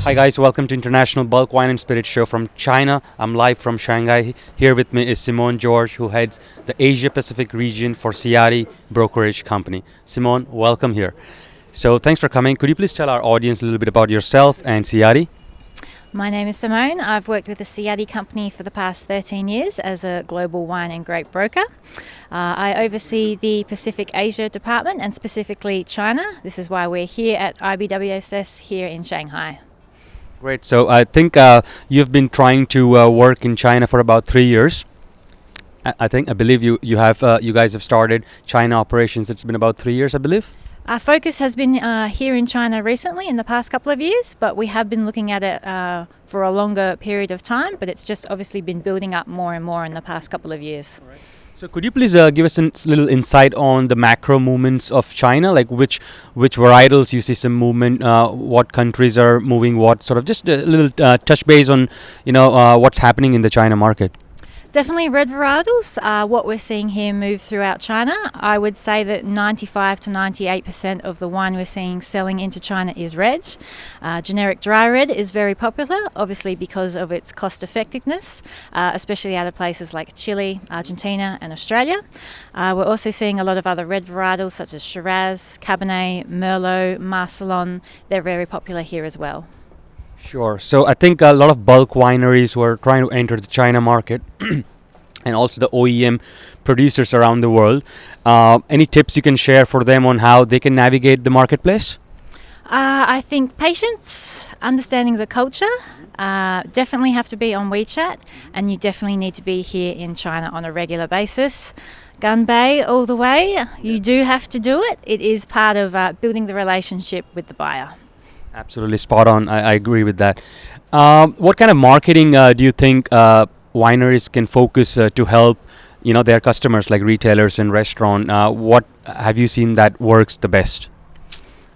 Hi guys, welcome to International Bulk Wine and Spirit Show from China. I'm live from Shanghai. Here with me is Simone George, who heads the Asia Pacific region for Ciatti Brokerage Company. Simone, welcome here. So thanks for coming. Could you please tell our audience a little bit about yourself and Ciatti? My name is Simone. I've worked with the Ciatti company for the past 13 years as a global wine and grape broker. I oversee the Pacific Asia department and specifically China. This is why we're here at IBWSS here in Shanghai. Great. So I think you've been trying to work in China for about 3 years. I believe you guys have started China operations. It's been about 3 years, I believe. Our focus has been here in China recently in the past couple of years, but we have been looking at it for a longer period of time, but it's just obviously been building up more and more in the past couple of years. Right. So could you please give us a little insight on the macro movements of China, like which varietals you see some movement, what countries are moving what, sort of just a little touch base on, what's happening in the China market? Definitely red varietals are what we're seeing here move throughout China. I would say that 95 to 98% of the wine we're seeing selling into China is red. Generic dry red is very popular, obviously because of its cost effectiveness, especially out of places like Chile, Argentina and Australia. We're also seeing a lot of other red varietals such as Shiraz, Cabernet, Merlot, Marcelon. They're very popular here as well. Sure. So I think a lot of bulk wineries were trying to enter the China market and also the OEM producers around the world. Any tips you can share for them on how they can navigate the marketplace? I think patience, understanding the culture, definitely have to be on WeChat, and you definitely need to be here in China on a regular basis. Gunbei all the way. You do have to do it. It is part of building the relationship with the buyer. Absolutely spot on. I agree with that. What kind of marketing do you think wineries can focus to help, their customers like retailers and restaurant? What have you seen that works the best?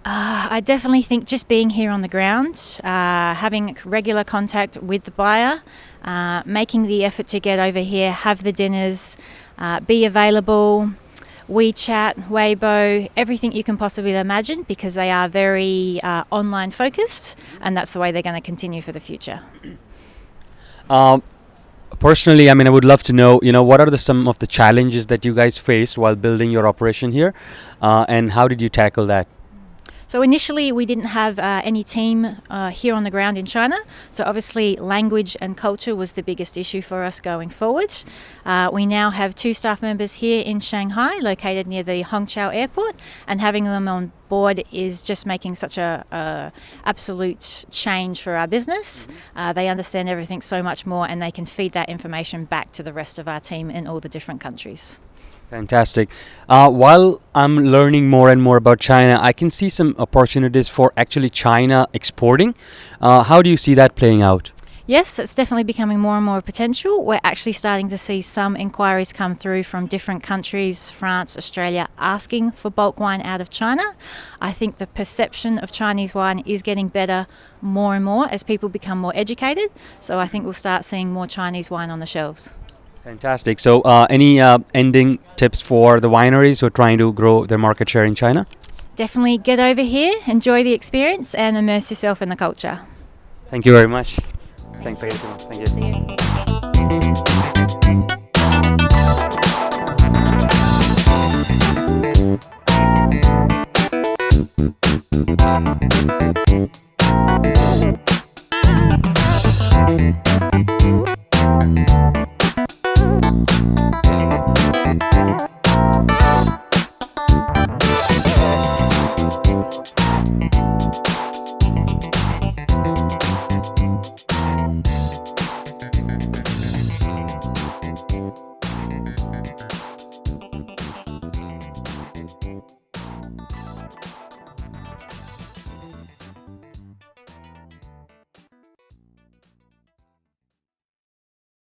I definitely think just being here on the ground, having regular contact with the buyer, making the effort to get over here, have the dinners, be available. WeChat, Weibo, everything you can possibly imagine, because they are very online focused, and that's the way they're going to continue for the future. Personally, I would love to know, what are some of the challenges that you guys faced while building your operation here, and how did you tackle that? So initially we didn't have any team here on the ground in China, so obviously language and culture was the biggest issue for us going forward. We now have 2 staff members here in Shanghai, located near the Hongqiao airport, and having them on board is just making such a absolute change for our business. They understand everything so much more, and they can feed that information back to the rest of our team in all the different countries. Fantastic. While I'm learning more and more about China, I can see some opportunities for actually China exporting. How do you see that playing out? Yes, it's definitely becoming more and more potential. We're actually starting to see some inquiries come through from different countries, France, Australia, asking for bulk wine out of China. I think the perception of Chinese wine is getting better more and more as people become more educated. So I think we'll start seeing more Chinese wine on the shelves. Fantastic. So any ending tips for the wineries who are trying to grow their market share in China? Definitely get over here, enjoy the experience and immerse yourself in the culture. Thank you very much. Thanks again, Simone. Thank you. See you.